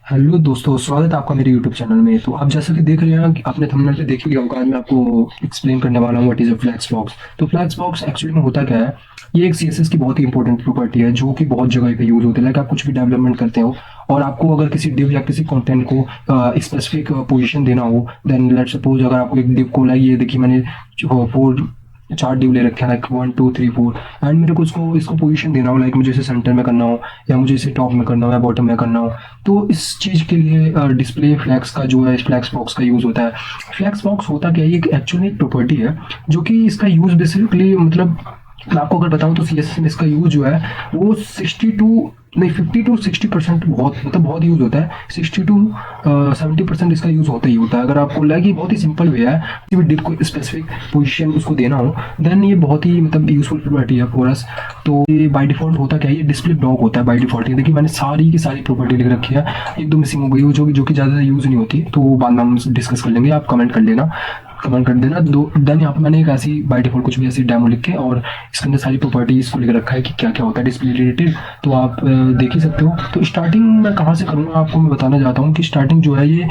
Hello दोस्तों, स्वागत है आपका मेरे यूट्यूब चैनल में। तो आप जैसा कि देख रहे हैं कि आपने थंबनेल पे देख ही लिया होगा। आज मैं आपको एक्सप्लेन करने वाला हूँ what is a flex box. तो फ्लैक्स बॉक्स एक्चुअली में होता क्या है। ये एक सीएसएस की बहुत ही इंपॉर्टेंट प्रॉपर्टी है जो कि बहुत जगह पे यूज होती है। लाइक आप कुछ भी डेवलपमेंट करते हो और आपको अगर किसी डिव या किसी कंटेंट को स्पेसिफिक पोजीशन देना हो, देन लेट सपोज अगर आपको एक डिव को लाइक ये देखिए मैंने फोर चार डिव ले रखे हैं, लाइक 1 2 3 4 एंड मेरे को इसको पोजीशन देना हो, लाइक मुझे इसे सेंटर में करना हो या मुझे इसे टॉप में करना हो या बॉटम में करना हो। तो इस चीज़ के लिए डिस्प्ले फ्लैक्स का जो है फ्लैक्स बॉक्स का यूज़ होता है। फ्लैक्स बॉक्स होता क्या है, ये एक्चुअली एक प्रॉपर्टी है जो कि इसका यूज़ बेसिकली मतलब मैं आपको अगर बताऊं तो सीएसएस में इसका यूज जो है वो 50 to 60% बहुत मतलब बहुत यूज होता है। 60 to 70% इसका यूज होता ही होता है। अगर आपको लगे बहुत ही सिंपल वे है कि डिप को स्पेसिफिक पोजीशन उसको देना हो, देन ये बहुत ही मतलब यूजफुल प्रॉपर्टी है फॉर अस। तो ये बाय डिफॉल्ट होता क्या है, ये डिस्प्ले ब्लॉक होता है बाय डिफॉल्ट। ये देखिए मैंने सारी की सारी प्रॉपर्टी लिख रखी है, एक दो मिसिंग हो गई जो कि ज़्यादा यूज नहीं होती, तो बाद में हम डिस्कस कर लेंगे। आप कमेंट कर देना दो। देन यहाँ पे मैंने एक ऐसी बाय डिफॉल्ट कुछ भी ऐसी डेमो लिख के और इसके अंदर सारी प्रॉपर्टीज को लिख रखा है कि क्या क्या होता है डिस्प्ले रिलेटेड। तो आप देख ही सकते हो। तो स्टार्टिंग मैं कहाँ से करूँगा आपको मैं बताना चाहता हूँ कि स्टार्टिंग जो है ये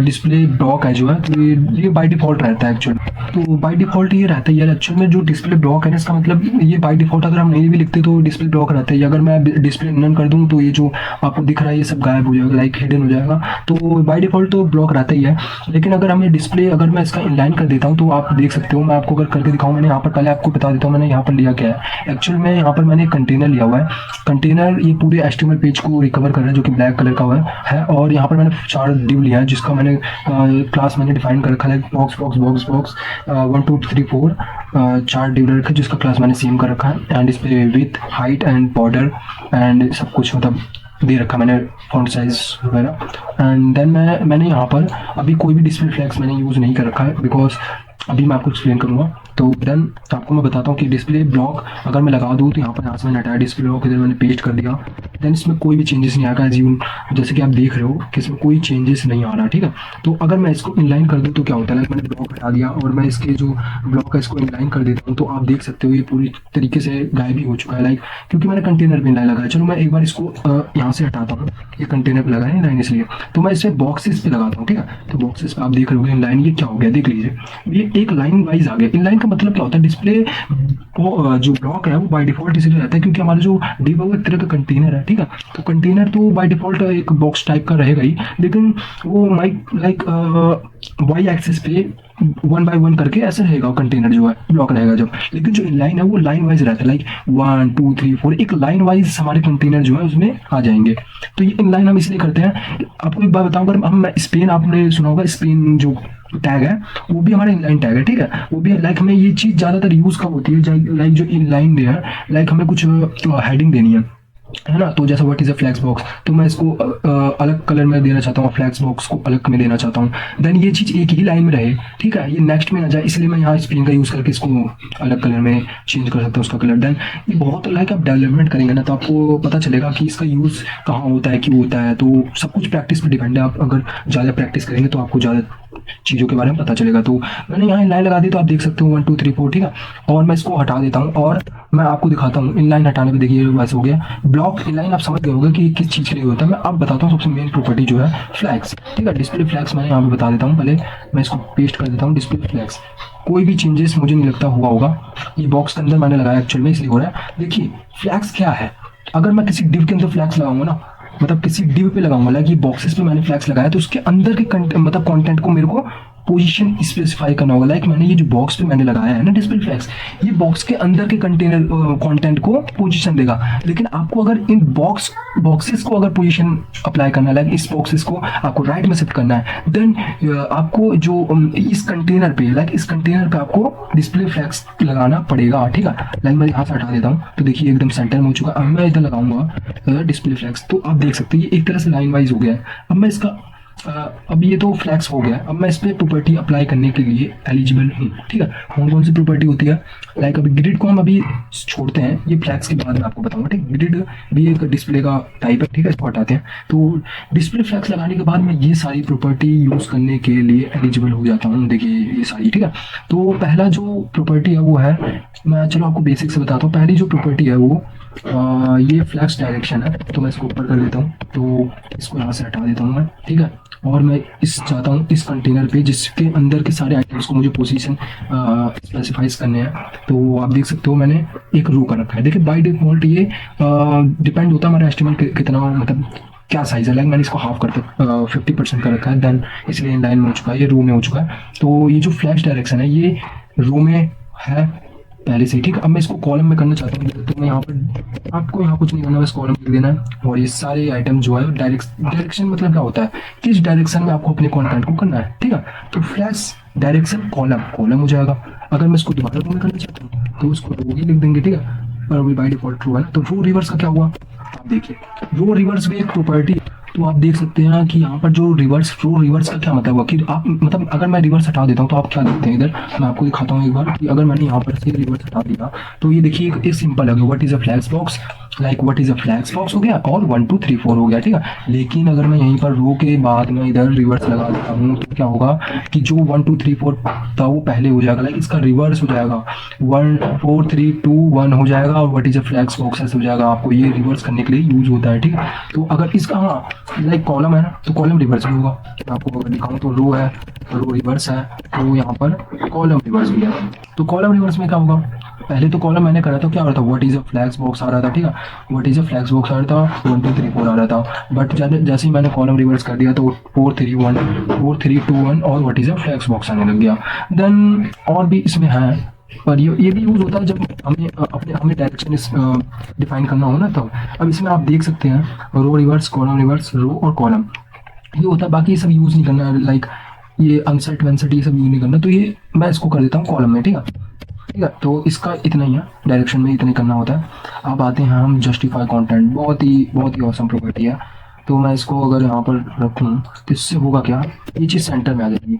डिस्प्ले ब्लॉक है जो है, तो ये बाय डिफॉल्ट रहता है एक्चुअली। तो बाय डिफॉल्ट ये रहता है यार एक्चुअल में जो डिस्प्ले ब्लॉक है ना, इसका मतलब ये बाय डिफॉल्ट अगर हम नहीं भी लिखते तो डिस्प्ले ब्लॉक रहता है। अगर मैं डिस्प्ले नन कर दूँ तो ये जो आपको दिख रहा है ये सब गायब हो जाएगा, लाइक हिडन हो जाएगा। तो बाय डिफॉल्ट तो ब्लॉक रहता ही है। लेकिन अगर हमें डिस्प्ले अगर मैं इसका इनलाइन कर देता हूँ तो आप देख सकते हो। मैं आपको अगर करके दिखाऊँ, मैंने यहाँ पर पहले आपको बता देता हूँ मैंने यहाँ पर लिया क्या है। एक्चुअल में यहाँ पर मैंने एक कंटेनर लिया हुआ है। कंटेनर ये पूरे एचटीएमएल पेज को रिकवर कर रहा है जो कि ब्लैक कलर का हुआ है। और यहाँ पर मैंने 4 डिव लिया है जिसका मैंने क्लास मैंने डिफाइन कर रखा है, box box box box 1 2 3 4 4 div रखे जिसका क्लास मैंने सेम कर रखा है। एंड इस पे with height and border and सब कुछ मतलब दे रखा मैंने, फॉन्ट साइज वगैरह। एंड देन मैंने यहाँ पर अभी कोई भी डिस्प्ले फ्लैग्स मैंने यूज़ नहीं कर रखा है बिकॉज अभी मैं आपको एक्सप्लेन करूँगा। तो देन आपको मैं बताता हूँ कि डिस्प्ले ब्लॉक अगर मैं लगा दूँ तो यहाँ से मैंने हटाया डिस्प्ले ब्लॉक, इधर मैंने पेस्ट कर दिया। देन इसमें कोई भी चेंजेस नहीं आएगा एज यू जैसे कि आप देख रहे हो कि इसमें कोई चेंजेस नहीं आ रहा, ठीक है। तो अगर मैं इसको इनलाइन कर दूँ तो क्या होता है, लाइक मैंने ब्लॉक हटा दिया और मैं इसके जो ब्लॉक है इसको इनलाइन कर देता हूँ तो आप देख सकते हो ये पूरी तरीके से गायब ही हो चुका है, लाइक क्योंकि मैंने कंटेनर पे इनलाइन लगाया। चलो मैं एक बार इसको यहाँ से हटाता हूँ, ये कंटेनर पे लगा है इनलाइन इसलिए। तो मैं इसे बॉक्सेस पे लगाता हूँ, ठीक है। तो बॉक्सेस पे आप देख रहे हो इनलाइन ये क्या हो गया देख लीजिए, ये एक लाइन वाइज आ गया। इनलाइन का मतलब क्या होता है, डिस्प्ले जो ब्लॉक है वो बाय डिफॉल्ट इसलिए रहता है क्योंकि हमारा जो डिव है वो एक तरह का कंटेनर है, ठीक है। तो कंटेनर तो बाय डिफॉल्ट एक बॉक्स टाइप का रहेगा ही, लेकिन वो लाइक वाई एक्सिस पे 1 by 1 करके ऐसे रहेगा कंटेनर जो है ब्लॉक रहेगा जब। लेकिन जो लाइन है वो लाइन वाइज रहता है, लाइक 1 2 3 4 एक लाइन वाइज हमारे कंटेनर जो है उसमें आ जाएंगे। तो ये इनलाइन हम इसलिए करते हैं। आपको एक बात बताऊं, अगर हम स्पेन आपने सुना होगा, स्पेन जो टैग है वो भी हमारा इनलाइन टैग है, ठीक है। वो भी लाइक हमें ये चीज़ ज़्यादातर यूज़ कब होती है, लाइक जो इनलाइन है, लाइक हमें कुछ हेडिंग देनी है ना। तो जैसा what is a flex box, तो मैं इसको अलग कलर में देना चाहता हूँ, फ्लैक्स बॉक्स को अलग में देना चाहता हूँ। देन ये चीज़ एक ही लाइन में रहे, ठीक है, ये नेक्स्ट में ना जाए, इसलिए मैं यहाँ स्पेन का यूज़ करके इसको अलग कलर में चेंज कर सकता हूँ उसका कलर। देन ये बहुत लाइक आप डेवलपमेंट करेंगे ना तो आपको पता चलेगा कि इसका यूज़ कहाँ होता है क्यों होता है। तो सब कुछ प्रैक्टिस पर डिपेंड है। आप अगर ज़्यादा प्रैक्टिस करेंगे तो आपको ज़्यादा चीज़ों के बारे में पता चलेगा। तो मैंने यहाँ लाइन लगा दी तो आप देख सकते हो 1 2 3 4, ठीक है। और मैं इसको हटा देता हूँ और मैं आपको दिखाता हूँ इनलाइन हटाने पे। देखिए वैसे हो गया ब्लॉक। इनलाइन आप समझ गए होंगे कि किस चीज़ के लिए होता है। मैं अब बताता हूँ सबसे मेन प्रॉपर्टी जो है फ्लैग्स, ठीक है। डिस्प्ले फ्लैग्स मैंने यहाँ पे बता देता हूँ, पहले मैं इसको पेस्ट कर देता हूँ। डिस्प्ले फ्लैग्स कोई भी चेंजेस मुझे नहीं लगता हुआ होगा, ये बॉक्स के अंदर मैंने लगाया एक्चुअल में इसलिए हो रहा है। देखिए फ्लैग्स क्या है, अगर मैं किसी डिव के अंदर फ्लैग्स लगाऊंगा ना, मतलब किसी डिव पे लगाऊंगा, लाइक ये बॉक्सेस पे मैंने फ्लैग्स लगाया तो उसके अंदर के मतलब कंटेंट को मेरे को पोजीशन स्पेसिफाई करना होगा। लाइक मैंने ये जो बॉक्स पे मैंने लगाया है ना डिस्प्ले फ्लैग्स, ये बॉक्स के अंदर के कंटेनर कंटेंट को पोजीशन देगा। लेकिन आपको अगर इन बॉक्सेस को अगर पोजीशन अप्लाई करना है, लाइक इस बॉक्सेस को आपको राइट में शिफ्ट करना है, देन आपको जो इस कंटेनर पे, लाइक इस कंटेनर पे आपको डिस्प्ले फ्लैग्स लगाना पड़ेगा, ठीक है। लाइक मैं यहाँ से हटा देता हूँ तो देखिए एकदम सेंटर में हो चुका। अब मैं इधर लगाऊंगा डिस्प्ले फ्लैग्स, तो आप देख सकते हैं ये एक तरह से लाइन वाइज हो गया है। अब मैं इसका अब ये तो फ्लैक्स हो गया। अब मैं इस पर प्रॉपर्टी अप्लाई करने के लिए एलिजिबल हूँ, ठीक है। कौन सी प्रॉपर्टी होती है, लाइक अभी ग्रिड को हम अभी छोड़ते हैं, ये फ्लैक्स के बाद मैं आपको बताऊंगा, ठीक। ग्रिड भी एक डिस्प्ले का टाइप है, ठीक है, इसको हटाते हैं। तो डिस्प्ले फ्लैक्स लगाने के बाद मैं ये सारी प्रॉपर्टी यूज़ करने के लिए एलिजिबल हो जाता हूँ। देखिए ये सारी, ठीक है। तो पहला जो प्रॉपर्टी है वो है, मैं चलो आपको बेसिक से बताता हूँ। पहली जो प्रॉपर्टी है वो ये फ्लैक्स डायरेक्शन है, तो मैं इसको ऊपर कर देता हूँ, तो इसको यहाँ से हटा देता हूँ मैं, ठीक है। और मैं इस चाहता हूँ इस कंटेनर पे जिसके अंदर के सारे आइटम्स को मुझे पोजीशन स्पेसिफाइज करने हैं, तो आप देख सकते हो मैंने एक रो कर रखा है। देखिए बाय डिफॉल्ट ये डिपेंड होता है हमारा एस्टिमेट कितना मतलब क्या साइज है, लाइक मैंने इसको हाफ करके 50% कर रखा है, देन इसलिए इन लाइन में हो चुका है, ये रो में हो चुका है। तो ये जो फ्लैश डायरेक्शन है ये रो में है पहले से ही, ठीक है। अब मैं इसको कॉलम में करना चाहता हूँ, तो मैं यहाँ पर आपको यहाँ कुछ नहीं करना, बस कॉलम लिख देना है, और ये सारे आइटम जो है डायरेक्शन मतलब क्या होता है, किस डायरेक्शन में आपको अपने कंटेंट को करना है, ठीक है। तो फ्लैश डायरेक्शन कॉलम कॉलम हो जाएगा। अगर मैं इसको दोबारा रो में करना चाहता हूँ तो उसको रो ही लिख देंगे, ठीक है। पर अभी बाई डिफॉल्ट रो है ना, तो रो रिवर्स का क्या हुआ आप देखिए, रो रिवर्स भी एक प्रॉपर्टी। तो आप देख सकते हैं कि यहाँ पर जो रिवर्स रो रिवर्स का क्या मतलब हुआ कि आप मतलब अगर मैं रिवर्स हटा देता हूँ तो आप क्या देखते हैं, इधर मैं आपको दिखाता हूँ एक बार कि अगर मैंने यहाँ पर से रिवर्स हटा दिया तो ये देखिए एक सिंपल है, what is a flex box, like what is a flex box हो गया और 1 2 3 4 हो गया, ठीक है। लेकिन अगर मैं यहीं पर रो के बाद में इधर रिवर्स लगा देता हूँ तो क्या होगा कि जो 1 2 3 4 था वो पहले हो जाएगा, लाइक इसका रिवर्स हो जाएगा, 1 4 3 2 1 हो जाएगा और what is a flex box ऐसे हो जाएगा। आपको ये रिवर्स करने के लिए यूज होता है, ठीक है। तो अगर इसका हाँ लाइक कॉलम है ना तो कॉलम रिवर्स भी होगा। मैं आपको अगर दिखाऊं तो रो है, रो रिवर्स है, तो यहाँ पर कॉलम रिवर्स भी है। तो कॉलम रिवर्स में क्या होगा, पहले तो कॉलम मैंने करा था क्या आ रहा था, what is a flex box आ रहा था, ठीक है। What is a flex box आ रहा था 1 2 3 4 आ रहा था, बट जैसे ही मैंने कॉलम रिवर्स कर दिया तो 4 3 1 4 3 2 1 और what is a flex box आने लग गया। देन और भी इसमें है, पर ये भी यूज होता है जब हमें डायरेक्शन डिफाइन करना हो ना, तब। अब इसमें आप देख सकते हैं रो रिवर्स, कॉलम रिवर्स, रो और कॉलम ये होता है, बाकी ये सब यूज नहीं करना, लाइक ये अनसेट वनसेट ये सब यूज नहीं करना। तो ये मैं इसको कर देता हूँ कॉलम में, ठीक है, ठीक है। तो इसका इतना ही है, डायरेक्शन में इतना ही करना होता है। अब आते हैं हम जस्टिफाई कंटेंट, बहुत ही ऑसम प्रॉपर्टी है। तो मैं इसको अगर यहाँ पर रखूँ तो इससे होगा क्या, ये चीज़ सेंटर में आ जाएगी,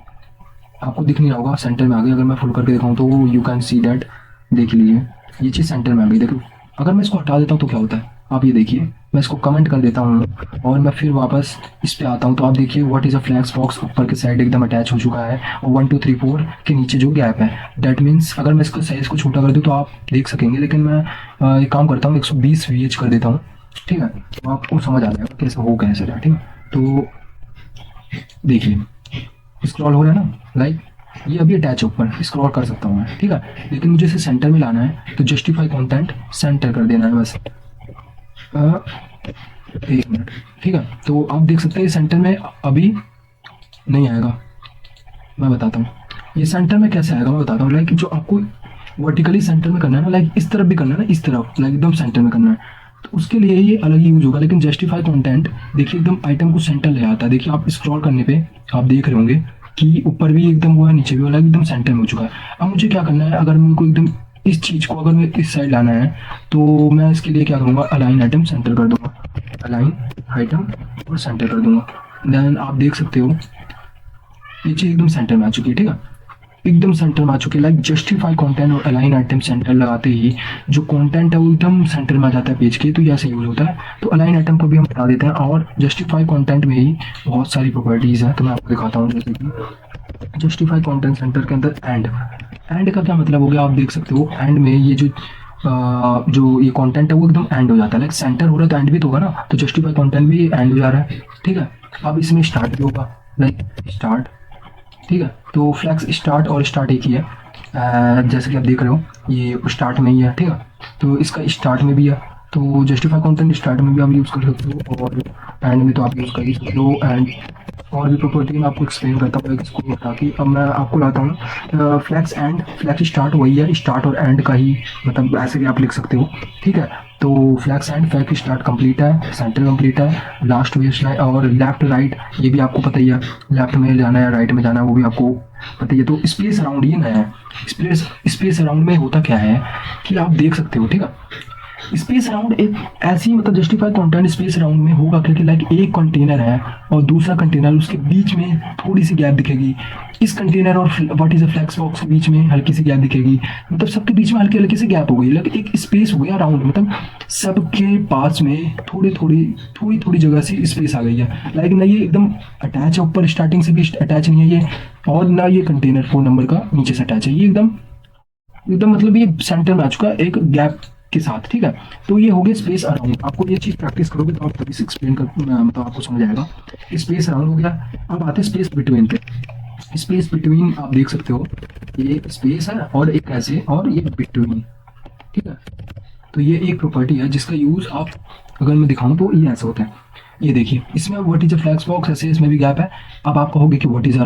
आपको दिख नहीं रहा होगा, सेंटर में आ गई। अगर मैं फुल करके दिखाऊँ तो यू कैन सी दैट, देख लीजिए ये चीज़ सेंटर में आ गई। देखो अगर मैं इसको हटा देता हूँ तो क्या होता है, आप ये देखिए, मैं इसको कमेंट कर देता हूँ और मैं फिर वापस इस पे आता हूँ तो आप देखिए what is a flex box ऊपर के साइड एकदम अटैच हो चुका है, और 1 2 3 4 के नीचे जो गैप है, डेट मीन्स अगर मैं इसको साइज को छोटा कर दूँ तो आप देख सकेंगे, लेकिन मैं एक काम करता हूँ 120 VH कर देता हूँ, ठीक है। तो आपको समझ आ जाएगा कैसे हो कैसे रहा, ठीक है। तो देखिए स्क्रॉल हो रहा है ना, लाइक ये अभी अटैच है ऊपर, स्क्रॉल कर सकता हूँ मैं, ठीक है। लेकिन मुझे इसे सेंटर में लाना है तो जस्टिफाई कंटेंट सेंटर कर देना है बस, एक मिनट, ठीक है। तो आप देख सकते हैं सेंटर में अभी नहीं आएगा, मैं बताता हूँ ये सेंटर में कैसे आएगा, मैं बताता हूँ। लाइक जो आपको वर्टिकली सेंटर में करना है ना, लाइक इस तरफ भी करना है ना, इस तरफ लाइक एकदम सेंटर में करना है, तो उसके लिए ये अलग यूज होगा। लेकिन जस्टिफाई कंटेंट देखिए एकदम आइटम को सेंटर ले आता है। देखिए आप स्क्रॉल करने पे आप देख रहे होंगे कि ऊपर भी एकदम हुआ है, नीचे भी वाला एकदम सेंटर में हो चुका है। अब मुझे क्या करना है, अगर मेरे को एकदम इस चीज़ को अगर मैं इस साइड लाना है तो मैं इसके लिए क्या करूँगा, अलाइन आइटम सेंटर कर दूंगा, अलाइन आइटम और सेंटर कर दूंगा। देन आप देख सकते हो ये चीज़ एकदम सेंटर में आ चुकी है, ठीक है, एकदम सेंटर में आ चुकी है। लाइक जस्टिफाई कंटेंट और अलाइन आइटम सेंटर लगाते ही जो कंटेंट है वो एकदम सेंटर में आ जाता है पेज के, तो ये ऐसे यूज होता है। तो अलाइन आइटम को भी हम बता देते हैं, और जस्टिफाई कंटेंट में ही बहुत सारी प्रॉपर्टीज़ हैं, तो मैं आपको दिखाता हूँ। जैसे कि जस्टिफाई कंटेंट सेंटर के अंदर एंड का क्या मतलब हो गया, आप देख सकते हो एंड में ये जो ये कंटेंट है वो एकदम एंड हो जाता है, लाइक सेंटर हो रहा है तो एंड भी तो होगा ना, तो जस्टिफाई कंटेंट भी एंड हो जा रहा है, ठीक है। अब इसमें स्टार्ट भी होगा, लाइक स्टार्ट, ठीक है। तो फ्लैक्स स्टार्ट और स्टार्ट एक ही है, जैसे कि आप देख रहे हो ये स्टार्ट में ही है, ठीक है। तो इसका स्टार्ट में भी है, तो जस्टिफाई कंटेंट स्टार्ट में भी आप यूज़ कर सकते हो और एंड में तो आप यूज़ कर ही सकते हो। एंड और भी प्रॉपर्टी मैं आपको एक्सप्लेन करता हूँ इसको, ताकि अब मैं आपको लाता हूँ फ्लैक्स एंड फ्लैक्स स्टार्ट वही है, स्टार्ट और एंड का ही मतलब ऐसे भी आप लिख सकते हो, ठीक है। तो flex and flex start complete है, सेंटर कंप्लीट है, लास्ट वेस्ट है, और लेफ्ट राइट ये भी आपको पता ही है, लेफ्ट में जाना है राइट में जाना है वो भी आपको पता ही है। तो स्पेस अराउंड ये नया है, स्पेस अराउंड में होता क्या है कि आप देख सकते हो, ठीक है। स्पेस अराउंड एक ऐसी मतलब जस्टिफाई कंटेंट स्पेस अराउंड में होगा क्योंकि लाइक एक कंटेनर है और दूसरा कंटेनर, उसके बीच में थोड़ी सी गैप दिखेगी, इस कंटेनर और what is a flex box के बीच में हल्की सी गैप दिखेगी, मतलब सबके बीच में हल्की हल्की सी गैप हो गई, लेकिन एक स्पेस हो गया अराउंड, मतलब सबके पास में थोड़ी थोड़ी जगह से स्पेस आ गई है। लाइक ना ये एकदम अटैच है ऊपर स्टार्टिंग से भी अटैच नहीं है ये, और ना ये कंटेनर 4 नंबर का नीचे से अटैच है, ये एकदम मतलब ये सेंटर में आ चुका है, एक गैप के साथ, ठीक है। तो ये हो गया स्पेस अराउंड। आपको ये चीज़ प्रैक्टिस करोगे तो आप तभी से एक्सप्लेन कर मतलब आपको समझ आएगा। स्पेस अराउंड हो गया। अब आते हैं स्पेस बिटवीन पे। स्पेस बिटवीन आप देख सकते हो, ये स्पेस है और एक ऐसे, और ये बिटवीन, ठीक है। तो ये एक प्रॉपर्टी है जिसका यूज़ आप, अगर मैं दिखाऊं तो ये ऐसा होता है। ये देखिए, इसमें what is a flex box, ऐसे इसमें भी गैप है। अब आप कहोगे कि व्हाट इज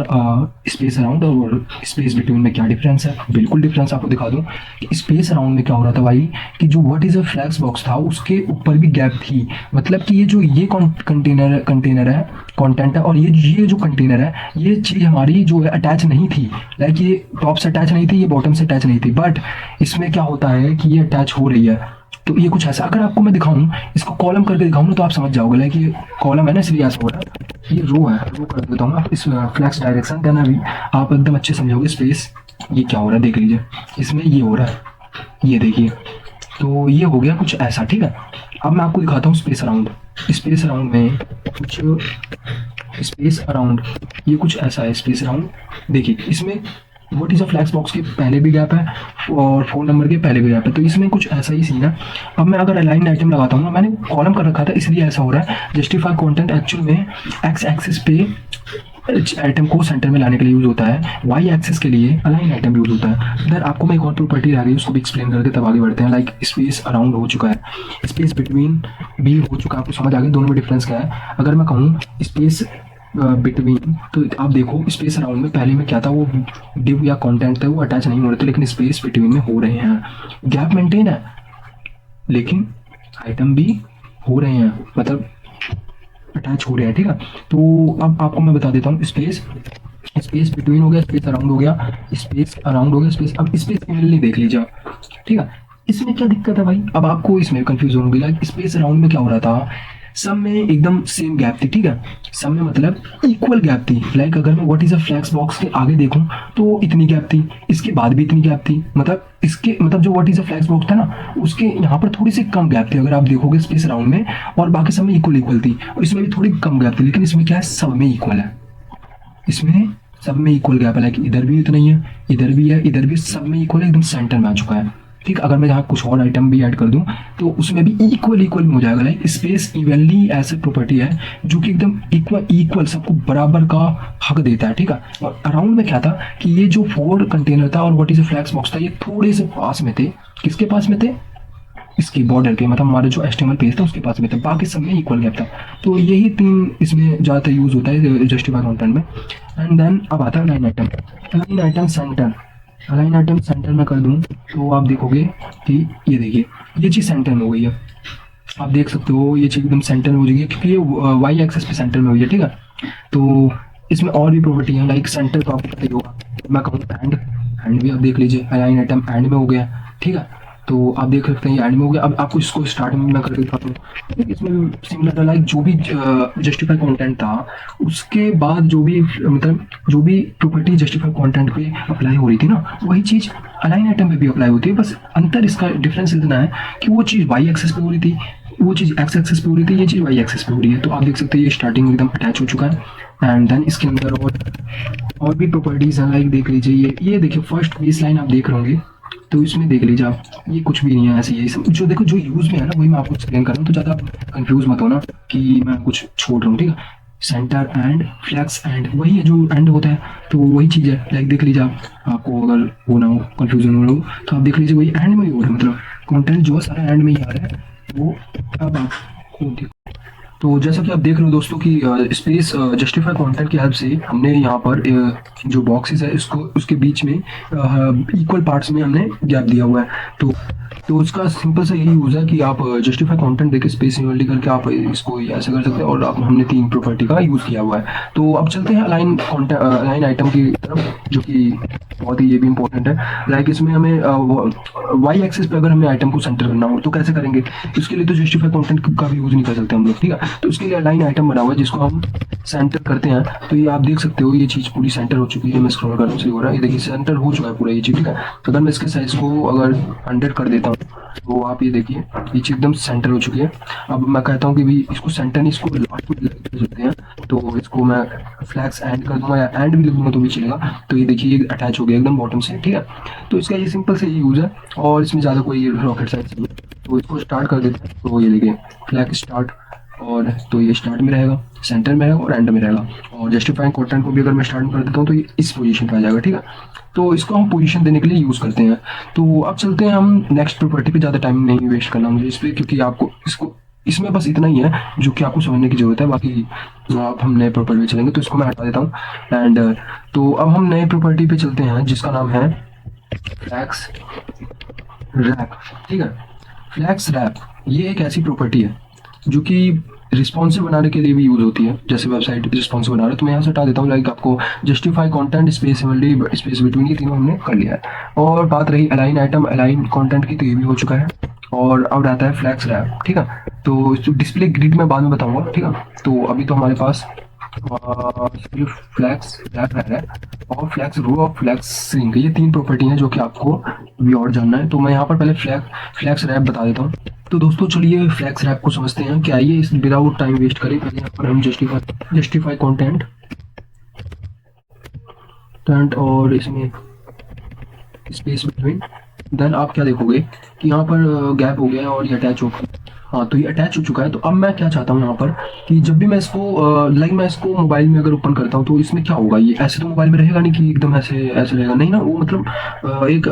स्पेस अराउंड और स्पेस बिटवीन में क्या डिफरेंस है। बिल्कुल डिफरेंस आपको दिखा दूं कि स्पेस अराउंड में क्या हो रहा था भाई, कि जो what is a flex box था उसके ऊपर भी गैप थी। मतलब कि ये जो ये कंटेनर है, कंटेंट है, और ये जो कंटेनर है, ये चीज़ हमारी जो है अटैच नहीं थी। लाइक ये टॉप से अटैच नहीं थी, ये बॉटम से अटैच नहीं थी, बट इसमें क्या होता है कि ये अटैच हो रही है। तो ये कुछ ऐसा, अगर आपको मैं दिखाऊं, इसको कॉलम करके दिखाऊं ना, तो आप समझ जाओगे। लाइक ये कॉलम है ना, इसलिए ऐसा हो रहा है। ये रो है, रो कर देता हूँ इस फ्लैक्स डायरेक्शन, देन अभी आप एकदम अच्छे समझोगे स्पेस ये क्या हो रहा है। देख लीजिए, इसमें ये हो रहा है, ये देखिए। तो ये हो गया कुछ ऐसा, ठीक है। अब मैं आपको दिखाता हूँ स्पेस अराउंड। स्पेस अराउंड में कुछ, स्पेस अराउंड ये कुछ ऐसा है। स्पेस अराउंड देखिए, इसमें what is a flex box के पहले भी गैप है और 4 नंबर के पहले भी गैप है, तो इसमें कुछ ऐसा ही सीन है। अब मैं अगर अलाइन आइटम लगाता हूँ ना, मैंने कॉलम कर रखा था इसलिए ऐसा हो रहा है। जस्टिफाई कंटेंट एक्चुअल में एक्स एक्सिस पे आइटम को सेंटर में लाने के लिए यूज होता है, वाई एक्सिस के लिए अलाइन आइटम यूज होता है। इधर आपको मैं एक और प्रॉपर्टी आ गई, उसको भी एक्सप्लेन करके तब आगे बढ़ते हैं। लाइक स्पेस अराउंड हो चुका है, स्पेस बिटवीन भी हो चुका है, आपको समझ आ गया दोनों में डिफरेंस क्या है। अगर मैं कहूँ स्पेस बिटवीन, तो आप देखो स्पेस अराउंड में पहले में क्या था, वो डिव या कंटेंट था, वो अटैच नहीं हो रहे थे, लेकिन स्पेस बिटवीन में हो रहे हैं। गैप मेंटेन है लेकिन आइटम भी हो रहे हैं, मतलब अटैच हो रहे हैं, ठीक है। तो अब आपको मैं बता देता हूँ, स्पेस स्पेस बिटवीन हो गया, स्पेस अराउंड हो गया, स्पेस अराउंड हो गया, स्पेस, अब स्पेस इवनली देख लीजिए आप, ठीक है। इसमें क्या दिक्कत है भाई, अब आपको इसमें कंफ्यूज होंगे। लाइक स्पेस अराउंड में क्या हो रहा था, सब में एकदम सेम गैप थी, ठीक है। सब में मतलब इक्वल गैप थी। लाइक अगर मैं what is a flex box के आगे देखूं तो इतनी गैप थी, इसके बाद भी इतनी गैप थी, मतलब इसके मतलब जो what is a flex box था ना, उसके यहाँ पर थोड़ी सी कम गैप थी अगर आप देखोगे स्पेस अराउंड में, और बाकी सब में इक्वल थी, और इसमें भी थोड़ी कम गैप थी। लेकिन इसमें क्या है, सब में इक्वल है, इसमें सब में इक्वल गैप है। लाइक इधर भी इतना ही है, इधर भी है, इधर भी, सब में इक्वल है, एकदम सेंटर में आ चुका है, ठीक। अगर मैं यहाँ कुछ और आइटम भी ऐड कर दूं तो उसमें भी इक्वल इक्वल हो जाएगा। लाइक स्पेस इवनली ऐसी प्रॉपर्टी है जो कि एकदम इक्वल इक्वल सबको बराबर का हक देता है, ठीक है। और अराउंड में क्या था कि ये जो 4 कंटेनर था और what is a flex box था, ये थोड़े से पास में थे। किसके पास में थे, इसकी बॉर्डर के, मतलब हमारे जो एचटीएमएल पेज था उसके पास में था, बाकी सब में इक्वल गैप था। तो यही 3 इसमें ज़्यादातर यूज होता है जस्टिफाई कंटेंट में। एंड देन अब आता है line item. Line item centre, align item centre में कर दूं तो आप देखोगे कि ये देखिए, ये चीज़ सेंटर में हो गई है। आप देख सकते हो ये चीज़ एकदम सेंटर में हो जाएगी, क्योंकि ये वाई एक्सेस पे सेंटर में हुई है, ठीक है। तो इसमें और भी प्रॉपर्टी है, लाइक सेंटर तो आपको पता ही होगा। मैं कहूँ एंड भी आप देख लीजिए, अलाइन आइटम एंड में हो गया, ठीक है। तो आप देख सकते हैं ये एंड में हो गया। अब आपको इसको स्टार्ट में मैं करके दिखाता हूँ। इसमें भी सिमिलर है, लाइक जो भी जस्टिफाई कंटेंट था उसके बाद जो भी मतलब जो भी प्रॉपर्टी जस्टिफाई कंटेंट पे अप्लाई हो रही थी ना, वही चीज़ अलाइन आइटम पे भी अप्लाई होती है। बस अंतर इसका डिफरेंस इतना है कि वो चीज़ वाई एक्सेस पे हो रही थी, वो चीज़ एक्स एक्सेस पे हो रही थी, ये चीज़ वाई एक्सेस पे हो रही है। तो आप देख सकते हैं ये स्टार्टिंग एकदम अटैच हो चुका है। एंड देन इसके अंदर और भी प्रॉपर्टीज़ हैं, लाइक देख लीजिए ये देखिए फर्स्ट बेस लाइन आप देख रहे होंगे, तो इसमें देख लीजिए आप, ये कुछ भी नहीं है ऐसे, ये सब जो देखो जो यूज़ में है ना वही मैं आपको एक्सप्लेन कर रहा हूँ, तो ज़्यादा कंफ्यूज मत होना कि मैं कुछ छोड़ रहा हूँ, ठीक है। सेंटर एंड फ्लैक्स एंड वही है जो एंड होता है, तो वही चीज़ है। लाइक देख लीजिए आप, आपको अगर वो ना हो, कंफ्यूजन हो रहा हो, तो आप देख लीजिए वही एंड में ही हो रहा है, मतलब कंटेंट जो है सारा एंड में ही आ रहा है। वो अब आपको देखो, तो जैसा कि आप देख रहे हो दोस्तों कि स्पेस जस्टिफाई कंटेंट की हेल्प से हमने यहाँ पर जो बॉक्सेस है इसको उसके बीच में इक्वल पार्ट्स में हमने गैप दिया हुआ है। तो उसका सिंपल सा यही यूज़ है कि आप जस्टिफाई कंटेंट देके स्पेस इक्वलिटी करके आप इसको ऐसे कर सकते हैं, और आप हमने 3 प्रॉपर्टी का यूज़ किया हुआ है। तो अब चलते हैं अलाइन अलाइन आइटम की तरफ, जो कि बहुत ही ये भी इंपॉर्टेंट है। लाइक इसमें हमें वाई एक्सिस पे अगर हमें आइटम को सेंटर करना हो तो कैसे करेंगे, इसके लिए तो जस्टिफाई कंटेंट का भी यूज़ नहीं कर सकते हम लोग, ठीक है। तो उसके लिए अलाइन आइटम बना हुआ है जिसको हम सेंटर करते हैं। तो ये आप देख सकते हो ये चीज़ पूरी सेंटर हो चुकी है। मैं स्क्रॉल कर रहा हूँ, हो रहा है, ये देखिए सेंटर हो चुका है पूरा ये चीज़, ठीक है। तो अगर मैं इसके साइज को अगर 100 कर देता हूँ तो आप ये देखिए ये चीज़ एकदम सेंटर हो चुकी है। अब मैं कहता हूँ कि भी इसको सेंटर नहीं, इसको लास्ट में कर सकते हैं, तो इसको मैं फ्लैक्स एंड कर दूंगा या एंड भी लिख दूंगा तो भी चलेगा। तो ये देखिए ये अटैच हो गया एकदम बॉटम से, ठीक है। तो इसका ये सिंपल से ये यूज़ है, और इसमें ज़्यादा कोई रॉकेट साइंस नहीं है। तो इसको स्टार्ट कर देते हैं। तो ये देखिए फ्लैग स्टार्ट, और तो ये स्टार्ट में रहेगा, सेंटर में रहेगा और एंड में रहेगा। और जस्टिफाइंग कंटेंट को भी अगर मैं स्टार्ट में कर देता हूँ तो ये इस पोजीशन पे आ जाएगा, ठीक है। तो इसको हम पोजीशन देने के लिए यूज़ करते हैं। तो अब चलते हैं हम नेक्स्ट प्रॉपर्टी पे, ज़्यादा टाइम नहीं वेस्ट करना मुझे इस पर, क्योंकि आपको इसको इसमें बस इतना ही है जो कि आपको समझने की ज़रूरत है। बाकी अब हम नए प्रॉपर्टी पे चलेंगे, तो इसको मैं हटा देता हूँ। एंड तो अब हम नए प्रॉपर्टी पे चलते हैं जिसका नाम है फ्लैक्स रैप, ठीक है। फ्लैक्स रैप ये एक ऐसी प्रॉपर्टी है जो कि रिस्पॉन्सिव बनाने के लिए भी यूज होती है। जैसे वेबसाइट रिस्पॉन्सिव बना रहे, तो मैं यहाँ से हटा देता हूँ। लाइक आपको justify content, space space between, ये तीनों हमने कर लिया है। और बात रही अलाइन आइटम, अलाइन कंटेंट की, तो ये भी हो चुका है। और अब रहता है फ्लैक्स रैप, ठीक है। तो डिस्प्ले ग्रिड में बाद में बताऊंगा, ठीक है। तो अभी तो हमारे पास सिर्फ फ्लैक्स रैप है और फ्लैक्स रो और फ्लैक्स स्ट्रिंग, ये तीन प्रॉपर्टी हैं जो कि आपको भी और जानना है। तो मैं यहाँ पर पहले फ्लैक्स रैप बता देता हूँ। तो दोस्तों चलिए फ्लैक्स रैप को समझते हैं। क्या ये इस विदाउट टाइम वेस्ट करें, पहले यहाँ पर हम जस्टिफाई कंटेंट और इसमें स्पेस बिटवीन, देन आप क्या देखोगे कि यहाँ पर गैप हो गया है और ये अटैच हो गया। हाँ, तो ये अटैच हो चुका है। तो अब मैं क्या चाहता हूँ यहाँ पर कि जब भी मैं इसको लाइक मैं इसको मोबाइल में अगर ओपन करता हूँ तो इसमें क्या होगा, ये ऐसे तो मोबाइल में रहेगा नहीं कि एकदम ऐसे ऐसे रहेगा, नहीं ना। वो मतलब एक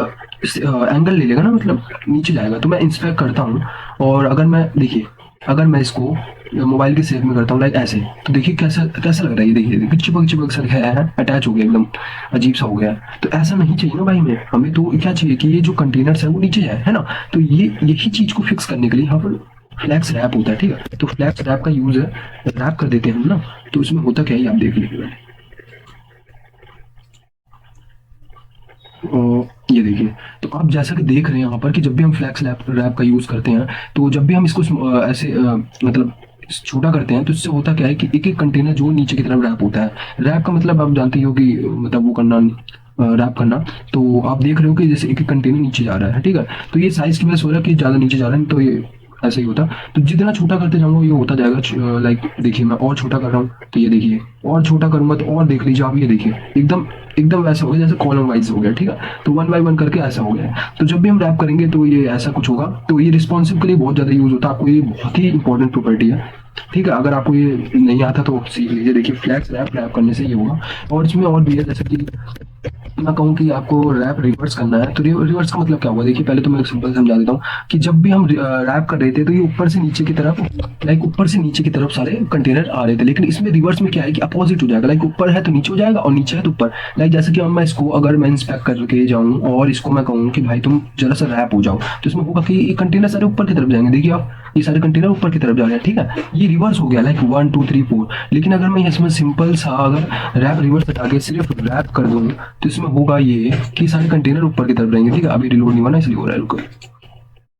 एंगल ले लेगा ना, मतलब नीचे जाएगा। तो मैं इंस्पेक्ट करता हूँ, और अगर मैं देखिए अगर मैं इसको मोबाइल के शेप में करता हूँ लाइक ऐसे, तो देखिए कैसा कैसा लग रहा है। ये देखिए चिपक चिपक सा है, अटैच हो गया, एकदम अजीब सा हो गया। तो ऐसा नहीं चाहिए ना भाई, में हमें तो क्या चाहिए कि ये जो कंटेनर्स है वो नीचे जाए, है ना। तो ये यही चीज को फिक्स करने के लिए यहाँ पर फ्लैक्स रैप होता है, ठीक है। तो फ्लैक्स रैप का यूज है, रैप कर देते हैं हम ना। तो इसमें होता क्या है आप देख लीजिए। ये देखिए, तो आप जैसा कि देख रहे हैं यहाँ पर कि जब भी हम फ्लैक्स रैप का यूज करते हैं, तो जब भी हम इसको ऐसे मतलब छोटा करते हैं, तो इससे होता क्या है कि एक एक कंटेनर जो नीचे की तरफ रैप होता है। रैप का मतलब आप जानते हो कि मतलब वो करना, रैप करना। तो आप देख रहे हो कि जैसे एक एक कंटेनर नीचे जा रहा है, ठीक है। तो ये साइज की वजह से हो रहा है कि ज़्यादा नीचे जा रहा है, तो ये ऐसे ही होता। तो जितना छोटा करते जाऊंगा ये होता जाएगा। लाइक देखिए मैं और छोटा कर रहा हूँ, तो ये देखिए और छोटा करूंगा तो और देख लीजिए आप, ये देखिए एकदम एकदम वैसा हो गया जैसे कॉलम वाइज हो गया, ठीक है। तो वन बाय वन करके ऐसा हो गया। तो जब भी हम रैप करेंगे तो ये ऐसा कुछ होगा। तो ये रिस्पॉन्सिव के लिए बहुत ज़्यादा यूज होता है। आपको ये बहुत ही इंपॉर्टेंट प्रॉपर्टी है, ठीक है। अगर आपको ये नहीं आता तो सीख लीजिए। देखिए फ्लैक्स रैप करने से ये होगा। और इसमें और भी है, जैसे कि मैं कहूँ कि आपको रैप रिवर्स करना है, तो रिवर्स का मतलब क्या हुआ। देखिए पहले तो मैं एक सिंपल समझा देता हूँ कि जब भी हम रैप कर रहे थे तो ये ऊपर से नीचे की तरफ, लाइक ऊपर से नीचे की तरफ सारे कंटेनर आ रहे थे। लेकिन इसमें रिवर्स में क्या है कि अपोजिट हो जाएगा। लाइक ऊपर है तो नीचे हो जाएगा और नीचे है तो ऊपर। लाइक जैसे कि मैं इसको अगर मैं इंस्पेक्ट करके जाऊँ और इसको मैं कहूँ कि भाई तुम जरा सा रैप हो जाओ, तो इसमें होगा कि ये कंटेनर सारे ऊपर की तरफ जाएंगे। देखिए आप, ये सारे कंटेनर ऊपर की तरफ जा रहे हैं, ठीक है। ये रिवर्स हो गया लाइक 1 2 3 4। लेकिन अगर मैं इसमें सिंपल सा अगर रैप रिवर्स हटा के सिर्फ रैप कर दूँ, तो इसमें होगा ये कि सारे कंटेनर ऊपर की तरफ रहेंगे, ठीक है। अभी रिलोड नहीं हुआ ना, इसलिए हो रहा है, रुको।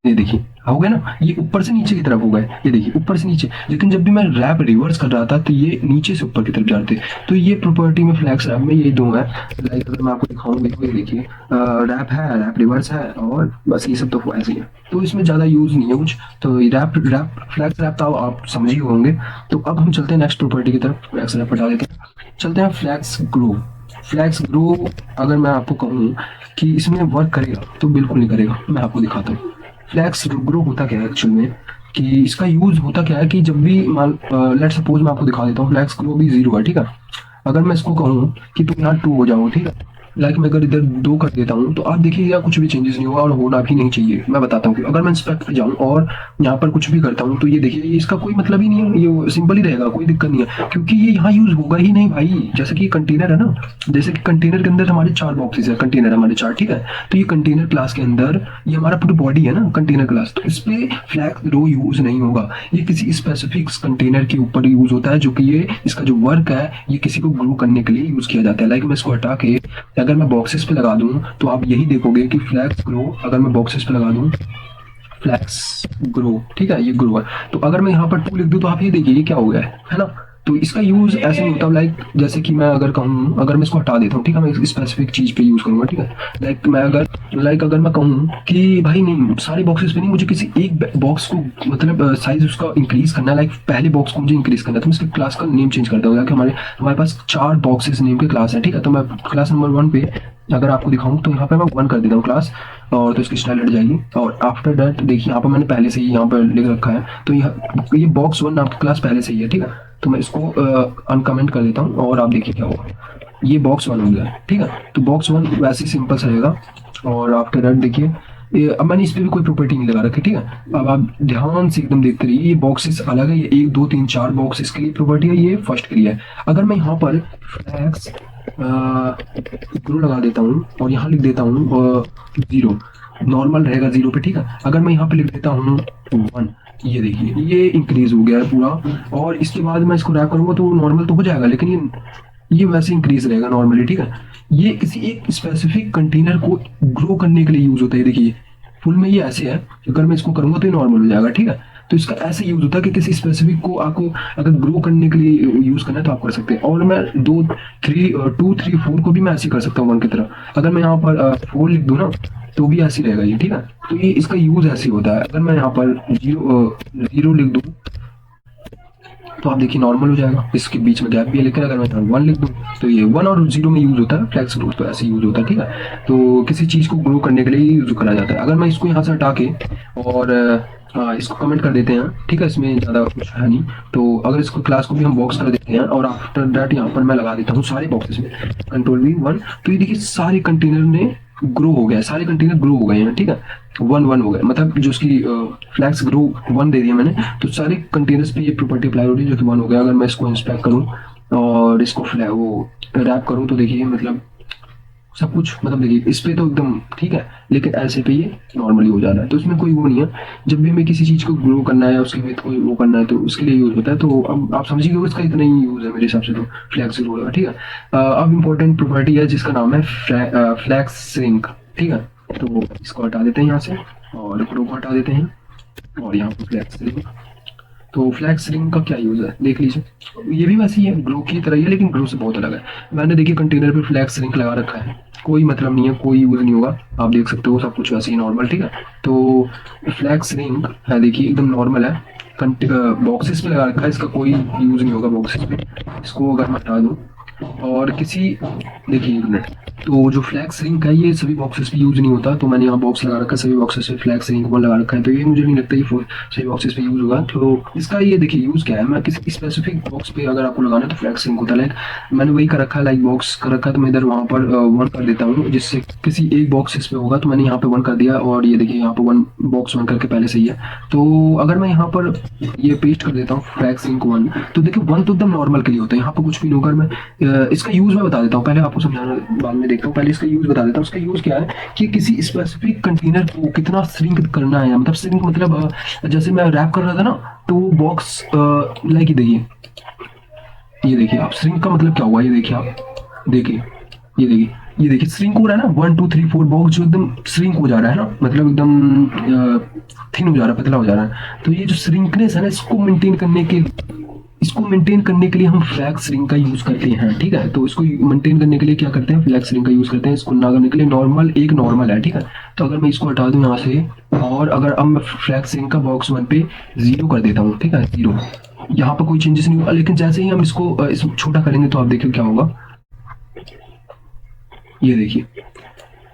ये देखिए हो गया ना, ये ऊपर से नीचे की तरफ हो गए। ये देखिए ऊपर से नीचे। लेकिन जब भी मैं रैप रिवर्स कर रहा था तो ये नीचे से ऊपर की तरफ जाते। तो ये प्रॉपर्टी में फ्लैक्स रैप में ये दो है। लाइक अगर मैं आपको दिखाऊं, देखो ये देखिए रैप है, रैप रिवर्स है, और बस ये सब तो ऐसे ही है। तो इसमें ज़्यादा यूज नहीं है कुछ। तो रैप रैप फ्लैक्स रैप तो आप समझ ही होंगे। तो अब हम चलते हैं नेक्स्ट प्रॉपर्टी की तरफ। फ्लैक्स रैप हटा देते हैं, चलते हैं फ्लैक्स ग्रो। फ्लैक्स ग्रो अगर मैं आपको कहूँ कि इसमें वर्क करेगा तो बिल्कुल नहीं करेगा। मैं आपको दिखाता हूँ फ्लैक्स ग्रो होता क्या है एक्चुअल में, कि इसका यूज होता क्या है कि जब भी मान लेट सपोज मैं आपको दिखा देता हूँ, फ्लैक्स ग्रो भी 0 है, ठीक है। अगर मैं इसको कहूँ कि तुम यहाँ 2 हो जाओ, ठीक है। लाइक मैं अगर इधर 2 कर देता हूँ तो आप देखिएगा कुछ भी चेंजेस नहीं होगा और होना भी नहीं चाहिए। मैं बताता हूँ कि अगर मैं इंस्पेक्ट पे जाऊँ और यहाँ पर कुछ भी करता हूँ तो ये देखिए ये इसका कोई मतलब ही नहीं है, ये सिंपल ही रहेगा, कोई दिक्कत नहीं है, क्योंकि ये यहाँ यूज होगा ही नहीं भाई। जैसे कि कंटेनर है ना, जैसे कि कंटेनर के अंदर हमारे 4 बॉक्सेस है, कंटेनर हमारे 4, ठीक है। तो ये कंटेनर क्लास के अंदर ये हमारा पूरी बॉडी है ना कंटेनर क्लास, तो इस पे फ्लैक्स रो यूज नहीं होगा। ये किसी स्पेसिफिक कंटेनर के ऊपर यूज होता है, जो कि ये इसका जो वर्क है ये किसी को ग्रो करने के लिए यूज किया जाता है। लाइक मैं इसको हटा के अगर मैं बॉक्सेस पे लगा दूं तो आप यही देखोगे कि फ्लैक्स ग्रो, अगर मैं बॉक्सेस पे लगा दूं फ्लैक्स ग्रो, ठीक है, ये ग्रो है। तो अगर मैं यहाँ पर 2 लिख दूं तो आप ये देखिए ये क्या हो गया है ना। तो इसका यूज ऐसे नहीं होता। लाइक जैसे कि मैं अगर कहूँ, अगर मैं इसको हटा देता हूँ, ठीक है, मैं एक स्पेसिफिक चीज पे यूज करूंगा, ठीक है। लाइक अगर मैं कहूँ कि भाई नहीं सारे बॉक्सेस पे नहीं, मुझे किसी एक बॉक्स को मतलब साइज उसका इंक्रीज करना है। लाइक पहले बॉक्स को मुझे इंक्रीज करना है, तो मैं इसके क्लास का नेम चेंज करता हूँ। हमारे पास 4 बॉक्सेस नेम के क्लास है, ठीक है। तो मैं क्लास नंबर 1 पे अगर आपको दिखाऊं तो यहाँ पे मैं 1 कर देता हूँ क्लास, और तो इसकी स्टाइल हट जाएगी। और आफ्टर दैट देखिए यहाँ पर मैंने पहले से ही यहाँ पर लिख रखा है, तो ये बॉक्स 1 आपकी क्लास पहले से ही है, ठीक है। तो मैं इसको अनकमेंट कर देता हूँ और आप देखिए क्या होगा, ये बॉक्स 1 हो गया, ठीक है। तो बॉक्स 1 वैसे ही सिंपल सा रहेगा। और आफ्टर दैट देखिए अब मैंने इस पर भी कोई प्रॉपर्टी नहीं लगा रखी, ठीक है। अब आप ध्यान से एकदम देखते रहिए, ये बॉक्सेस अलग है, ये 1 2 3 4 बॉक्सेस के लिए प्रॉपर्टी है, ये फर्स्ट के लिए है। अगर मैं यहाँ पर फ्लैक्स ग्रो लगा देता हूँ और यहाँ लिख देता हूँ 0, नॉर्मल रहेगा 0 पे, ठीक है। अगर मैं यहाँ पे लिख देता हूँ 1, ये देखिए ये इंक्रीज हो गया है पूरा। और इसके बाद मैं इसको रैप करूंगा तो नॉर्मल तो हो जाएगा, लेकिन ये वैसे इंक्रीज रहेगा नॉर्मली, ठीक है। ये किसी एक स्पेसिफिक कंटेनर को ग्रो करने के लिए यूज होता है। देखिए फुल में ये ऐसे है, अगर मैं इसको करूंगा तो ये नॉर्मल हो जाएगा, ठीक है। तो इसका ऐसे यूज होता है कि किसी स्पेसिफिक को आपको अगर ग्रो करने के लिए यूज करना है तो आप कर सकते हैं। और मैं 2 3 2 3 4 को भी मैं ऐसे ही कर सकता हूँ 1 की तरह। अगर मैं यहाँ पर 4 लिख दूँ ना तो भी ऐसे ही रहेगा ये, ठीक है। तो ये इसका यूज ऐसे ही होता है। अगर मैं यहाँ पर 0 लिख दूँ तो आप देखिए नॉर्मल हो जाएगा, इसके बीच में गैप भी है। लेकिन अगर मैं यहाँ 1 लिख दूँ तो ये 1 और 0 में यूज होता है, फ्लैक्स ग्रोथ तो ऐसे यूज होता है, ठीक है। तो किसी चीज़ को ग्रो करने के लिए यूज करा जाता है। अगर मैं इसको यहाँ से हटा के और इसको कमेंट कर देते हैं, ठीक है, इसमें ज़्यादा कुछ है नहीं। तो अगर इसको क्लास को भी हम बॉक्स कर देते हैं और आफ्टर दैट यहाँ पर मैं लगा देता हूँ सारे बॉक्सेस में Ctrl+V 1, तो ये देखिए सारे कंटेनर ने ग्रो हो गया, सारे कंटेनर ग्रो हो गए हैं, ठीक है। 1 1 हो गए, मतलब जो उसकी फ्लैक्स ग्रो 1 दे दिया मैंने, तो सारे कंटेनर्स पे ये प्रॉपर्टी अप्लाई हो रही है जो कि 1 हो गया। अगर मैं इसको इंस्पेक्ट करूँ और इसको वो रैप करूँ तो देखिए मतलब सब कुछ, मतलब देखिए इस पे तो एकदम ठीक है, लेकिन ऐसे पे ये नॉर्मली हो जा रहा है। तो इसमें कोई वो नहीं है। जब भी हमें किसी चीज़ को ग्रो करना है या उसके विद कोई वो करना है तो उसके लिए यूज होता है। तो अब आप समझिए कि इसका इतना ही यूज है मेरे हिसाब से, तो फ्लैक्स ग्रो का, ठीक है। अब इम्पोर्टेंट प्रॉपर्टी है जिसका नाम है फ्लैक्स श्रिंक, ठीक है। तो इसको हटा देते हैं यहाँ से और ग्रो को हटा देते हैं और यहाँ पर फ्लैक्स श्रिंक। तो फ्लैक्स रिंग का क्या यूज़ है देख लीजिए, ये भी वैसे ही है, ग्रो की तरह ही है लेकिन ग्रो से बहुत अलग है। मैंने देखिए कंटेनर पे फ्लैक्स रिंग लगा रखा है, कोई मतलब नहीं है, कोई यूज़ नहीं होगा, आप देख सकते हो सब कुछ वैसे ही नॉर्मल, ठीक है। तो फ्लैक्स रिंग है देखिए एकदम नॉर्मल है, बॉक्सेस पे लगा रखा है, इसका कोई यूज़ नहीं होगा बॉक्सेस पे। इसको अगर मैं हटा दूँ और किसी, देखिए एक मिनट, तो जो फ्लैक्स रिंग है ये सभी बॉक्सेस पे यूज नहीं होता। तो मैंने यहाँ बॉक्स लगा रखा है, सभी बॉक्सेस पे फ्लैक्स रिंग 1 लगा रखा है, तो ये मुझे नहीं लगता ये सभी बॉक्सेस पे यूज होगा। तो इसका ये देखिए यूज क्या है, मैं किसी स्पेसिफिक बॉक्स पे अगर आपको लगाना है तो फ्लैक्स रिंग होता है। लाइक मैंने वही कर रखा है, लाइक बॉक्स कर रखा है तो मैं इधर वहाँ पर 1 कर देता हूँ, जिससे किसी एक बॉक्सेस पे होगा। तो मैंने यहाँ पे 1 कर दिया और ये देखिए यहाँ पे 1 बॉक्स 1 करके पहले से ही है। तो अगर मैं यहाँ पर ये पेस्ट कर देता हूँ फ्लैक्स रिंग 1, तो देखिए 1 तो एकदम नॉर्मल के लिए होता है, यहाँ पे कुछ भी नहीं होगा। मैं इसका यूज मैं बता देता हूँ, पहले आपको समझाना बाद में देखता हूँ, पहले इसका यूज बता देता हूँ। इसका यूज क्या है कि किसी स्पेसिफिक कंटेनर को कितना श्रिंक करना है, मतलब श्रिंक मतलब जैसे मैं रैप कर रहा था ना, तो वो बॉक्स लाइक देखिए, ये देखिए आप श्रिंक का मतलब क्या हुआ, ये देखिए आप देखिए, ये देखिए श्रिंक हो रहा है ना, 1 2 3 4 बॉक्स जो एकदम श्रिंक हो जा रहा है ना, मतलब एकदम थिन हो जा रहा है, पतला हो जा रहा है। तो ये जो श्रिंकनेस है ना, इसको मेंटेन करने के लिए हम फ्लैक्स रिंग का यूज करते हैं, ठीक है। तो इसको मेंटेन करने के लिए क्या करते हैं, फ्लैक्स रिंग का यूज करते हैं। इसको ना करने के लिए नॉर्मल है, ठीक है। तो अगर मैं इसको हटा दूं यहाँ से और अगर अब मैं फ्लैक्स रिंग का बॉक्स 1 पे 0 कर देता हूँ, ठीक है, 0, यहाँ पर कोई चेंजेस नहीं होगा। लेकिन जैसे ही हम इसको छोटा करेंगे तो आप देखिए क्या होगा, ये देखिए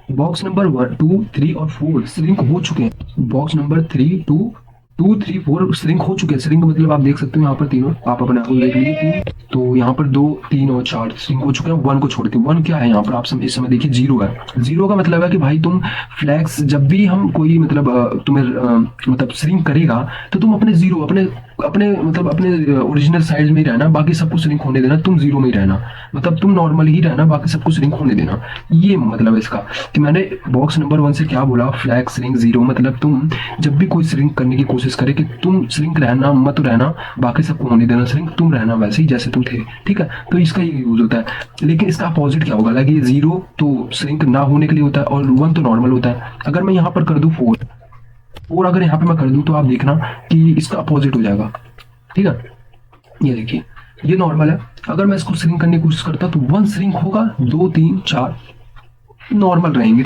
बॉक्स नंबर 1 2 3 और 4 श्रिंक हो चुके हैं। बॉक्स नंबर 3 2 3 4 श्रिंक हो चुके हैं। श्रिंक मतलब आप देख सकते हो यहाँ पर तीनों, आप अपने आप को देख लीजिए, 3, तो यहाँ पर 2 3 और 4 श्रिंक हो चुके हैं। 1 को छोड़ के 1 क्या है यहाँ पर आप इस समय देखिए 0 है। 0 का मतलब है कि भाई तुम फ्लैक्स, जब भी हम कोई मतलब तुम्हें मतलब श्रिंक करेगा तो तुम अपने 0 अपने मतलब अपने ओरिजिनल साइज में ही रहना, बाकी सब कुछ श्रिंक होने देना, तुम 0 में ही रहना, मतलब तुम नॉर्मल ही रहना, बाकी सब कुछ श्रिंक होने देना। ये मतलब है इसका कि मैंने बॉक्स नंबर 1 से क्या बोला, फ्लैक्स श्रिंक 0, मतलब तुम जब भी कोई श्रिंक करने की कोशिश करे कि तुम श्रिंक रहना मत रहना, बाकी सबको होने देना श्रिंक, तुम रहना वैसे ही जैसे तुम थे, ठीक है। तो इसका ये यूज होता है। लेकिन इसका अपोजिट क्या होगा, लाइक ये 0 तो श्रिंक ना होने के लिए होता है और 1 तो नॉर्मल होता है। अगर मैं यहाँ पर कर दूं 4 अगर यहाँ पे मैं कर दूं तो आप देखना कि इसका अपोजिट हो जाएगा, ठीक है। ये देखिए ये नॉर्मल है, अगर मैं इसको श्रिंक करने की कोशिश करता तो 1 श्रिंक होगा, 2 3 4 नॉर्मल रहेंगे,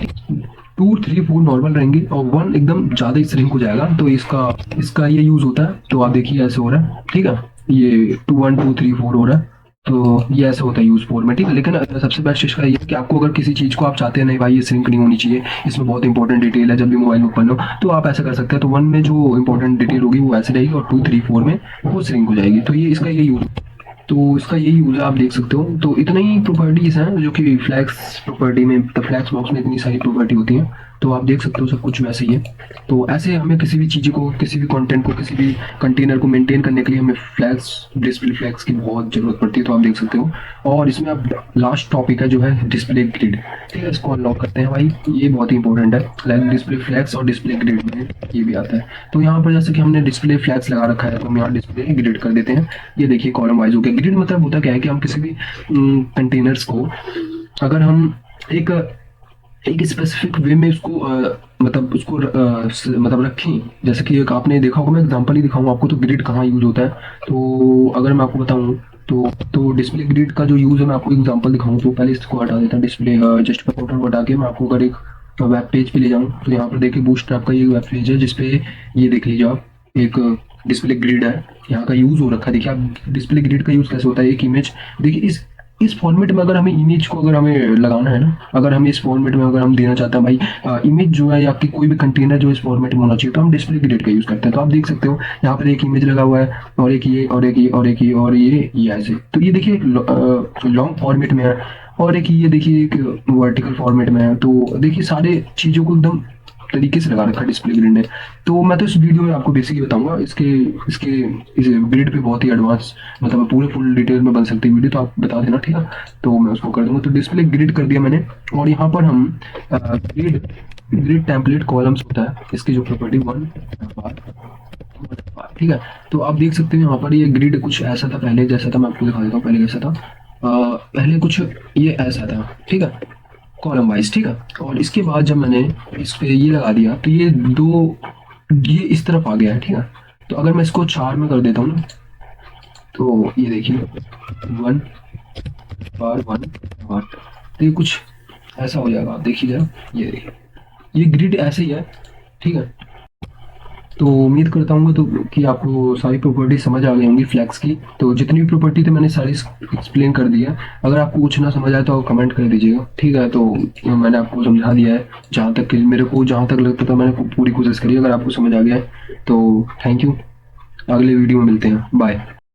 2 3 4 नॉर्मल रहेंगे और 1 एकदम ज्यादा ही श्रिंक हो जाएगा। तो इसका ये यूज होता है। तो आप देखिए ऐसे हो रहा है, ठीक है, ये 2 1 2 3 4 हो रहा है। तो ये ऐसा होता है यूज फोर में, ठीक है। लेकिन सबसे बेस्ट इसका ये है कि आपको अगर किसी चीज़ को आप चाहते हैं नहीं भाई ये श्रिंक नहीं होनी चाहिए, इसमें बहुत इंपॉर्टेंट डिटेल है, जब भी मोबाइल में ओपन हो तो आप ऐसा कर सकते हैं। तो वन में जो इंपॉर्टेंट डिटेल होगी वो ऐसे रहेगी और टू थ्री फोर में वो श्रिंक हो जाएगी। तो ये इसका ये यूज, तो इसका यही यूज है, आप देख सकते हो। तो इतनी ही प्रॉपर्टीज हैं जो कि फ्लैक्स प्रॉपर्टी में, तो फ्लैक्स बॉक्स में इतनी सारी प्रॉपर्टी होती हैं। तो आप देख सकते हो सब कुछ वैसे ही है। तो ऐसे हमें किसी भी चीज़ को, किसी भी कंटेंट को, किसी भी कंटेनर को मेंटेन करने के लिए हमें फ्लैक्स, डिस्प्ले फ्लैक्स की बहुत ज़रूरत पड़ती है। तो आप देख सकते हो। और इसमें अब लास्ट टॉपिक है जो है डिस्प्ले ग्रिड, ठीक है। इसको अनलॉक करते हैं भाई, ये बहुत ही इंपॉर्टेंट है। लाइक डिस्प्ले फ्लैक्स और डिस्प्ले ग्रिड में ये भी आता है। तो यहाँ पर जैसे कि हमने डिस्प्ले फ्लैक्स लगा रखा है तो हम यहाँ डिस्प्ले ग्रिड कर देते हैं। ये देखिए कॉलम वाइज हो गया। ग्रिड मतलब होता क्या है कि हम किसी भी कंटेनर्स को अगर हम एक एक स्पेसिफिक वे में उसको मतलब उसको मतलब रखें। जैसे कि एक आपने देखा होगा, मैं एग्जांपल ही दिखाऊं आपको तो ग्रिड कहाँ यूज होता है। तो अगर मैं आपको बताऊं तो डिस्प्ले ग्रिड का जो यूज़ है मैं आपको एग्जांपल दिखाऊं तो पहले इसको हटा देता हूँ। डिस्प्ले जस्ट पे पोर्टल को हटा के मैं आपको अगर एक वेब पेज पे ले जाऊं तो यहाँ पर देखिए बूटस्ट्रैप का ये वेब पेज है जिसपे ये देख लीजिए आप, एक डिस्प्ले ग्रिड है यहाँ का यूज़ हो रखा है। देखिए आप डिस्प्ले ग्रिड का यूज़ कैसे होता है। एक इमेज देखिए, इस फॉर्मेट में अगर हमें इमेज को अगर हमें लगाना है ना, अगर हम इस फॉर्मेट में अगर हम देना चाहते हैं भाई इमेज जो है या आपकी कोई भी कंटेनर जो इस फॉर्मेट में होना चाहिए तो हम डिस्प्ले ग्रिड का यूज़ करते हैं। तो आप देख सकते हो यहाँ पर एक इमेज लगा हुआ है और एक ये और एक ये और एक ये और ये ऐसे। तो ये देखिए लॉन्ग फॉर्मेट में है और एक ये देखिए एक वर्टिकल फॉर्मेट में है। तो देखिए सारे चीज़ों को एकदम तरीके से लगा रखा है डिस्प्ले ग्रिड ने। तो मैं तो इस वीडियो में आपको बेसिकली बताऊंगा इसके इसके इस ग्रिड पे बहुत ही एडवांस मतलब पूरे फुल डिटेल में बन सकती है वीडियो, तो आप बता देना, ठीक है। तो मैं उसको कर दूंगा। तो डिस्प्ले ग्रिड कर दिया मैंने और यहाँ पर हम ग्रिड ग्रिड टेम्पलेट कॉलम्स होता है इसकी जो प्रॉपर्टी वन, ठीक है। तो आप देख सकते हैं यहाँ पर ये ग्रिड कुछ ऐसा था पहले, जैसा था मैं आपको दिखा देता हूँ पहले कैसा था। पहले कुछ ये ऐसा था, ठीक है, कॉलम वाइज, ठीक है। और इसके बाद जब मैंने इस पे ये लगा दिया तो ये दो, ये इस तरफ आ गया है, ठीक है। तो अगर मैं इसको चार में कर देता हूँ ना तो ये देखिए वन बार वन बार, तो ये कुछ ऐसा हो जाएगा। आप देखिए जरा, ये देखिए ये ग्रिड ऐसे ही है, ठीक है। तो उम्मीद करता हूँ तो कि आपको सारी प्रॉपर्टी समझ आ गई होंगी फ्लैक्स की। तो जितनी भी प्रॉपर्टी थी मैंने सारी एक्सप्लेन कर दिया। अगर आपको कुछ ना समझ आए तो आप कमेंट कर दीजिएगा, ठीक है। तो मैंने आपको समझा दिया है जहाँ तक कि मेरे को जहाँ तक लगता था मैंने पूरी कोशिश करी। अगर आपको समझ आ गया है तो थैंक यू। अगले वीडियो में मिलते हैं, बाय।